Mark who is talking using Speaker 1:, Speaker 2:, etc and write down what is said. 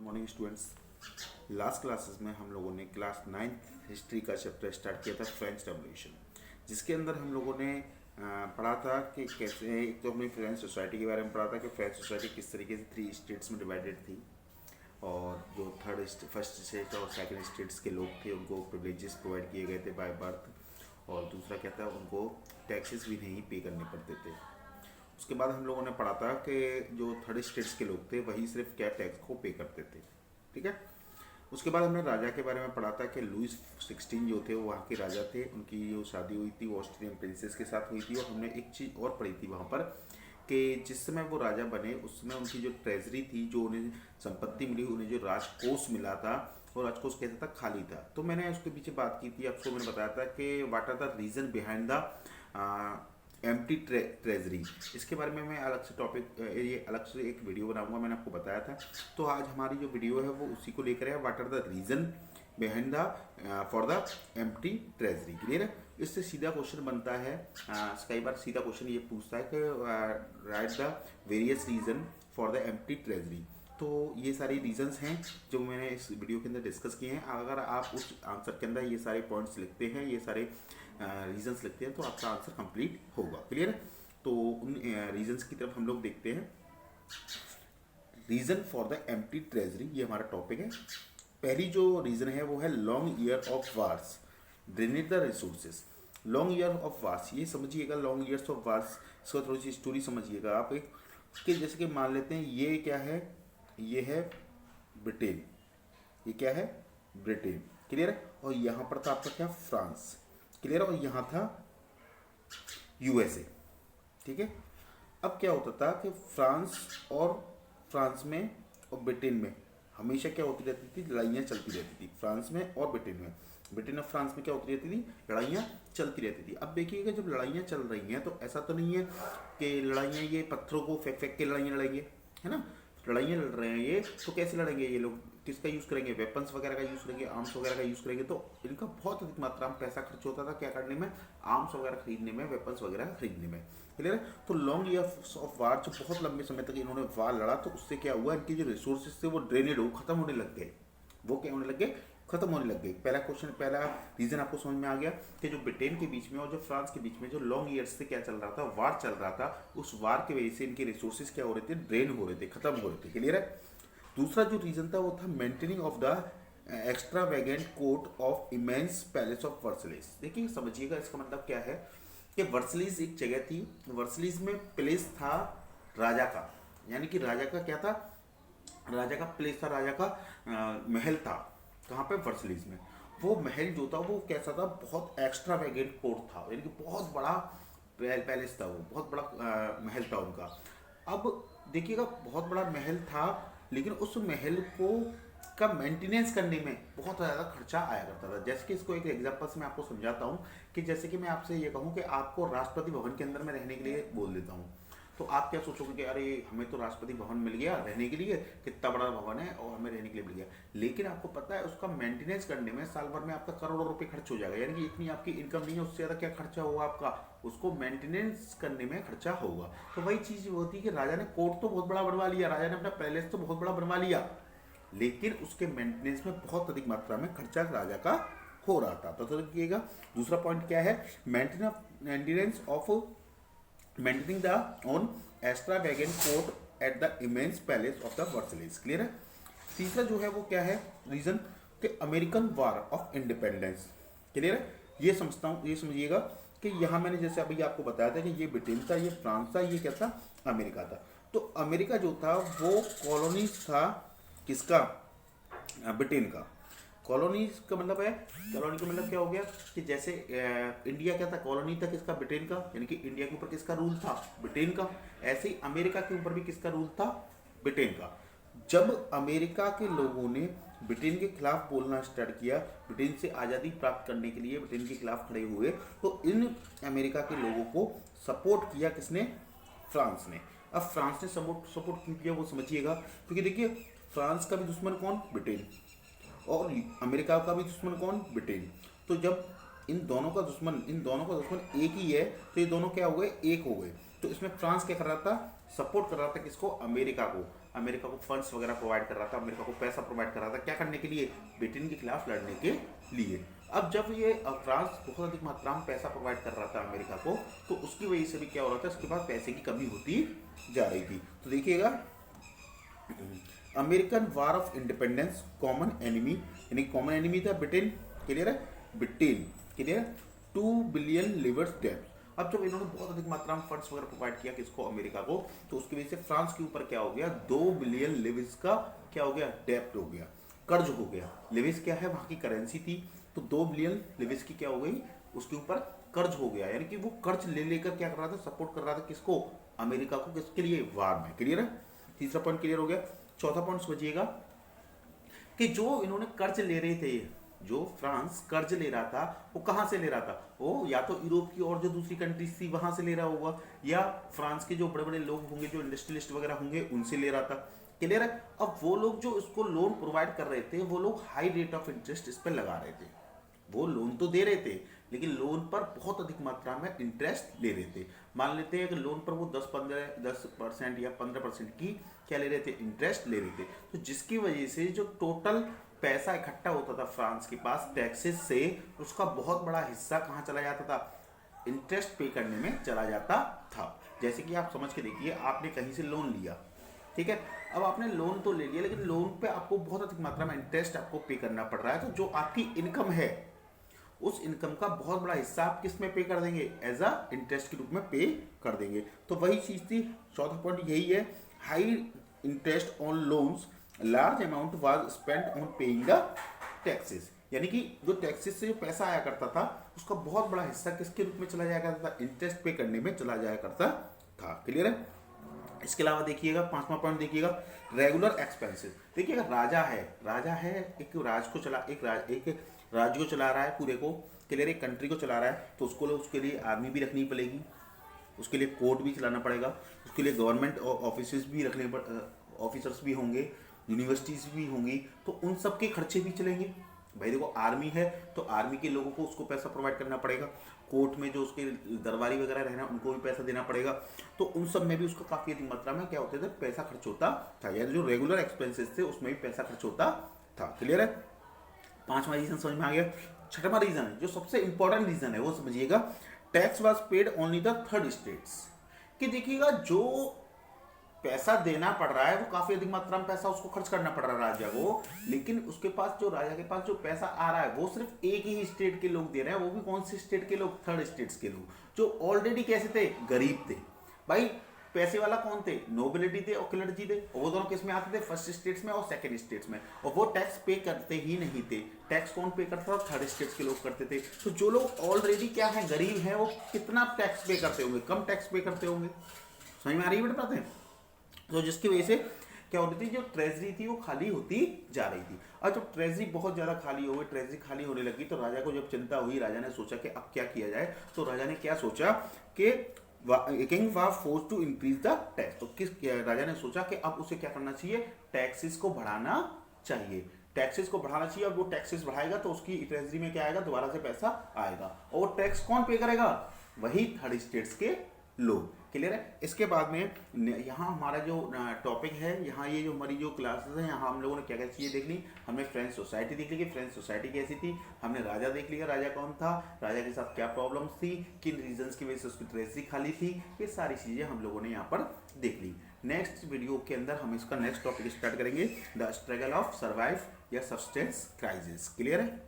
Speaker 1: Morning students. Last classes में हम लोगों ने क्लास 9th हिस्ट्री का चैप्टर स्टार्ट किया था फ्रेंच रेवोल्यूशन, जिसके अंदर हम लोगों ने पढ़ा था कि कैसे, एक तो हमने फ्रेंच सोसाइटी के बारे में पढ़ा था कि फ्रेंच सोसाइटी किस तरीके से 3 स्टेट्स में डिवाइडेड थी, और जो फर्स्ट स्टेट और सेकंड स्टेट्स के लोग थे उनको प्रिविलेजेस प्रोवाइड किए गए थे बाय बर्थ, और दूसरा क्या था, उनको टैक्सेस भी नहीं पे करने पड़ते थे। उसके बाद हम लोगों ने पढ़ा था कि जो थर्ड स्टेट्स के लोग थे वही सिर्फ क्या टैक्स को पे करते थे, ठीक है। उसके बाद हमने राजा के बारे में पढ़ा था कि लुइस 16 जो थे वो वहाँ के राजा थे, उनकी जो शादी हुई थी वो ऑस्ट्रियन प्रिंसेस के साथ हुई थी। और हमने एक चीज़ और पढ़ी थी वहाँ पर कि जिस समय वो राजा बने उस समय उनकी जो ट्रेजरी थी, जो उन्हें संपत्ति मिली, उन्हें जो राजकोष मिला था, वो राजकोष कैसा था, खाली था। तो मैंने उसके पीछे बात की थी, आपको मैंने बताया था कि what are the reason behind the empty treasury. इसके बारे में मैं अलग से टॉपिक, ये अलग से एक वीडियो बनाऊंगा, मैंने आपको बताया था। तो आज हमारी जो वीडियो है वो उसी को लेकर है, what are the reason behind the for the empty treasury. Clear है। इससे सीधा क्वेश्चन बनता है, कई बार सीधा क्वेश्चन ये पूछता है कि right the various reason for the empty treasury. तो ये सारी रीजंस हैं जो मैंने इस वीडियो के अंदर डिस्कस किए हैं। अगर आप उस आंसर के अंदर ये सारे पॉइंट्स लिखते हैं, ये सारे रीजंस लिखते हैं, तो आपका आंसर कंप्लीट होगा। क्लियर है। तो उन रीजंस की तरफ हम लोग देखते हैं। Reason for the empty treasury, ये हमारा टॉपिक है। पहली जो रीजन है वो है long year of wars drained the resources. Long year of wars, ये समझिएगा, लॉन्ग ईयर्स ऑफ वार्स, इसका थोड़ी सी स्टोरी समझिएगा आप। एक कि जैसे कि मान लेते हैं ये क्या है, ये है ब्रिटेन, ये क्या है, ब्रिटेन। क्लियर है। और यहाँ पर था आपका क्या, फ्रांस। क्लियर है। और यहाँ था यूएसए। ठीक है। अब क्या होता था कि फ्रांस में और ब्रिटेन में हमेशा क्या होती रहती थी, लड़ाइयाँ चलती रहती थी। फ्रांस में और ब्रिटेन में, ब्रिटेन और फ्रांस में क्या होती रहती थी, लड़ाइयाँ चलती रहती थी। अब देखिएगा, जब लड़ाइयाँ चल रही हैं तो ऐसा तो नहीं है कि लड़ाइयाँ ये पत्थरों को फेंक फेंक के लड़ाइयाँ लड़ेंगे, है ना। लड़ाइयाँ लड़ रहे हैं ये, तो कैसे लड़ेंगे ये लोग, किसका यूज़ करेंगे, वेपन्स वगैरह का यूज़ करेंगे, आर्म्स वगैरह का यूज़ करेंगे। तो इनका बहुत अधिक मात्रा में पैसा खर्च होता था क्या करने में, आर्म्स वगैरह खरीदने में, वेपन्स वगैरह खरीदने में। क्लियर है। तो लॉन्ग ईयर्स ऑफ वार, जो बहुत लंबे समय तक इन्होंने वार लड़ा, तो उससे क्या हुआ, इनके जो रिसोर्सेज थे वो ड्रेनेड हो, खत्म होने लग गए। वो क्या होने लग गए, खत्म होने लग गए। पहला क्वेश्चन, पहला रीजन आपको समझ में आ गया कि जो ब्रिटेन के बीच में और जो फ्रांस के बीच में जो लॉन्ग ईयर्स से क्या चल रहा था, वार चल रहा था, उस वार की वजह से इनके रिसोर्सेज क्या हो रहे थे, ड्रेन हो रहे थे, खत्म हो रहे थे। क्लियर है। दूसरा जो रीजन था वो था maintaining of the extravagant court of immense palace of Versailles. देखिए समझिएगा, इसका मतलब क्या है कि वर्सलिस एक जगह थी, वर्सलिस में प्लेस था राजा का, यानी कि राजा का क्या था, राजा का प्लेस था, राजा का महल था। कहाँ पे, वर्सलिस में। वो महल जो था वो कैसा था, बहुत एक्स्ट्रावेगेंट कोर्ट था, यानी कि बहुत बड़ा पैलेस था, वो बहुत बड़ा महल था उनका। अब देखिएगा, बहुत बड़ा महल था, लेकिन उस महल को का मेंटेनेंस करने में बहुत ज़्यादा खर्चा आया करता था। जैसे कि इसको एक एग्जांपल से मैं आपको समझाता हूँ कि जैसे कि मैं आपसे ये कहूँ कि आपको राष्ट्रपति भवन के अंदर में रहने के लिए बोल देता हूँ, तो आप क्या सोचोगे कि अरे हमें तो राष्ट्रपति भवन मिल गया रहने के लिए, कितना बड़ा भवन है और हमें रहने के लिए मिल गया। लेकिन आपको पता है उसका मेंटेनेंस करने में साल भर में आपका करोड़ों रुपए खर्च हो जाएगा, यानी कि इतनी आपकी इनकम नहीं है, उससे ज़्यादा क्या खर्चा होगा आपका, उसको मेंटेनेंस करने में खर्चा होगा। तो वही चीज़ होती है कि राजा ने कोर्ट तो बहुत बड़ा बनवा लिया, राजा ने अपना पैलेस तो बहुत बड़ा बनवा लिया, लेकिन उसके मेंटेनेंस में बहुत अधिक मात्रा में खर्चा राजा का हो रहा था। तो देखिएगा, दूसरा पॉइंट क्या है, maintenance of maintaining the on extravagant court at the immense palace of the Versailles. Clear है। तीसरा जो है वो क्या है रीजन, कि American war of independence. Clear है। ये समझता हूँ, ये समझिएगा कि यहाँ मैंने जैसे अभी आपको बताया था कि ये ब्रिटेन था, ये फ्रांस था, ये क्या था, अमेरिका था। तो अमेरिका जो था वो कॉलोनीज था किसका, ब्रिटेन का। कॉलोनीज का मतलब है, कॉलोनी का मतलब क्या हो गया कि जैसे इंडिया क्या था, कॉलोनी था किसका, ब्रिटेन का, यानी कि इंडिया के ऊपर किसका रूल था, ब्रिटेन का। ऐसे ही अमेरिका के ऊपर भी किसका रूल था, ब्रिटेन का। जब अमेरिका के लोगों ने ब्रिटेन के खिलाफ बोलना स्टार्ट किया, ब्रिटेन से आज़ादी प्राप्त करने के लिए ब्रिटेन के खिलाफ खड़े हुए, तो इन अमेरिका के लोगों को सपोर्ट किया किसने, फ्रांस ने। अब फ्रांस ने सपोर्ट क्यों किया वो समझिएगा, क्योंकि देखिए फ्रांस का भी दुश्मन कौन, ब्रिटेन, और अमेरिका का भी दुश्मन कौन, ब्रिटेन। तो जब इन दोनों का दुश्मन एक ही है, तो ये दोनों क्या हो गए, एक हो गए। तो इसमें फ्रांस क्या कर रहा था, सपोर्ट कर रहा था किसको, अमेरिका को। अमेरिका को फंड्स वगैरह प्रोवाइड कर रहा था, अमेरिका को पैसा प्रोवाइड कर रहा था, क्या करने के लिए, ब्रिटेन के खिलाफ लड़ने के लिए। अब जब ये फ्रांस बहुत अधिक मात्रा में पैसा प्रोवाइड कर रहा था अमेरिका को, तो उसकी वजह से भी क्या हो रहा था, उसके पास पैसे की कमी होती जा रही थी। तो देखिएगा, American war of independence, common enemy, यानी कॉमन एनिमी था ब्रिटेन, क्लियर है, ब्रिटेन, क्लियर, 2 बिलियन लिवर्स डेब्ट। अब जब इन्होंने बहुत अधिक मात्रा में फंड्स वगैरह प्रोवाइड किया किसको, अमेरिका को, तो उसकी वजह से फ्रांस के ऊपर क्या हो गया, 2 बिलियन लिविस का क्या हो गया, डेब्ट हो गया, कर्ज हो गया। लिविस क्या है, वहां की करेंसी थी, तो 2 बिलियन लिविस की क्या हो गई, उसके ऊपर कर्ज हो गया, यानी कि वो कर्ज ले लेकर क्या कर रहा था, सपोर्ट कर रहा था किसको, अमेरिका को, किसके लिए, वार में, क्लियर है। तीसरा पॉइंट क्लियर हो गया। चौथा पॉइंट समझिएगा कि जो इन्होंने कर्ज ले रहे थे, जो फ्रांस कर्ज ले रहा था, वो कहां से ले रहा था, वो या तो यूरोप की और जो दूसरी कंट्रीज थी वहां से ले रहा होगा, या फ्रांस के जो बड़े बड़े लोग होंगे, जो इंडस्ट्रियलिस्ट वगैरह होंगे, उनसे ले रहा था, क्लियर है। अब वो लोग जो इसको लोन प्रोवाइड कर रहे थे, वो लोग हाई रेट ऑफ इंटरेस्ट इस पर लगा रहे थे। वो लोन तो दे रहे थे, लेकिन लोन पर बहुत अधिक मात्रा में इंटरेस्ट ले रहे थे। मान लेते हैं कि लोन पर वो 10% या 15% की क्या ले रहे थे, इंटरेस्ट ले रहे थे। तो जिसकी वजह से जो टोटल पैसा इकट्ठा होता था फ्रांस के पास टैक्सेस से, उसका बहुत बड़ा हिस्सा कहाँ चला जाता था, इंटरेस्ट पे करने में चला जाता था। जैसे कि आप समझ के देखिए, आपने कहीं से लोन लिया, ठीक है, अब आपने लोन तो ले लिया, लेकिन लोन पे आपको बहुत अधिक मात्रा में इंटरेस्ट आपको पे करना पड़ रहा है। तो जो आपकी इनकम है, उस इनकम का बहुत बड़ा हिस्सा आप किस में पे कर देंगे, एज अ इंटरेस्ट के रूप में पे कर देंगे। तो वही चीज थी, चौथा पॉइंट यही है, high interest on loans, large amount was spent on paying the taxes, यानी कि जो टैक्सेस से जो पैसा आया करता था, उसका बहुत बड़ा हिस्सा किसके रूप में चला जाया करता था, इंटरेस्ट पे करने में चला जाया करता था, क्लियर है। इसके अलावा देखिएगा, पांचवा पॉइंट देखिएगा, रेगुलर एक्सपेंसेस। देखिएगा, राजा है, एक राज्य को चला रहा है, पूरे को, क्लियर, एक कंट्री को चला रहा है, तो उसके लिए आर्मी भी रखनी पड़ेगी, उसके लिए कोर्ट भी चलाना पड़ेगा, उसके लिए गवर्नमेंट ऑफिस भी ऑफिसर्स भी होंगे, यूनिवर्सिटीज भी होंगी, तो उन सब के खर्चे भी चलेंगे। भाई देखो, आर्मी है तो आर्मी के लोगों को उसको पैसा प्रोवाइड करना पड़ेगा, कोर्ट में जो उसके दरबारी वगैरह रहना, उनको भी पैसा देना पड़ेगा, तो उन सब में भी उसका काफी अधिक मात्रा में क्या होते थे, पैसा खर्च होता था, यानी जो रेगुलर एक्सपेंसेस थे उसमें भी पैसा खर्च होता था, क्लियर है। पांचवा रीजन समझ में आ गया। छठवां रीजन, जो सबसे इंपॉर्टेंट रीजन है, वो समझिएगा, tax was paid only the third states, कि देखिएगा जो पैसा देना पड़ रहा है, वो काफी अधिक मात्रा में पैसा उसको खर्च करना पड़ रहा है राजा को, लेकिन उसके पास, जो राजा के पास जो पैसा आ रहा है, वो सिर्फ एक ही स्टेट के लोग दे रहे हैं, वो भी कौन से स्टेट के लोग, थर्ड स्टेट्स के लोग, जो ऑलरेडी कैसे थे, गरीब थे। भाई पैसे वाला कौन थे, नोबिलिटी थे और क्लर्जी थे, और वो दोनों किस में आते थे, फर्स्ट स्टेट्स में और सेकंड स्टेट्स में, और वो टैक्स पे करते ही नहीं थे। टैक्स कौन पे करता था, थर्ड स्टेट्स के लोग करते थे। तो जो लोग ऑलरेडी क्या है, गरीब हैं, वो कितना टैक्स पे करते होंगे, कम टैक्स पे करते होंगे। समझ में आ रही है बेटा बातें। तो जिसकी वजह से क्या होती थी, जो ट्रेजरी थी वो खाली होती जा रही थी। और जब ट्रेजरी बहुत ज्यादा खाली हो गई, ट्रेजरी खाली होने लगी, तो राजा को जब चिंता हुई, राजा ने सोचा कि अब क्या किया जाए। तो राजा ने क्या सोचा कि king was forced to increase the tax. तो राजा ने सोचा कि अब उसे क्या करना चाहिए, टैक्सेस को बढ़ाना चाहिए, टैक्सेस को बढ़ाना चाहिए। अब वो टैक्सेस बढ़ाएगा तो उसकी ट्रेजरी में क्या आएगा, दोबारा से पैसा आएगा, और वो टैक्स कौन पे करेगा, वही थर्ड स्टेट्स के लोग, क्लियर है। इसके बाद में यहाँ हमारा जो टॉपिक है, यहाँ ये जो हमारी जो क्लासेस हैं, यहाँ हम लोगों ने क्या क्या चीज़ें देख ली। हमने फ्रेंच सोसाइटी देख ली कि फ्रेंच सोसाइटी कैसी थी, हमने राजा देख लिया, राजा कौन था, राजा के साथ क्या प्रॉब्लम्स थी, किन रीजंस की वजह से उसकी ट्रेजरी खाली थी, ये सारी चीज़ें हम लोगों ने यहाँ पर देख ली। नेक्स्ट वीडियो के अंदर हम इसका नेक्स्ट टॉपिक स्टार्ट करेंगे, द स्ट्रगल ऑफ सर्वाइव या सब्सटेंस क्राइसिस, क्लियर है।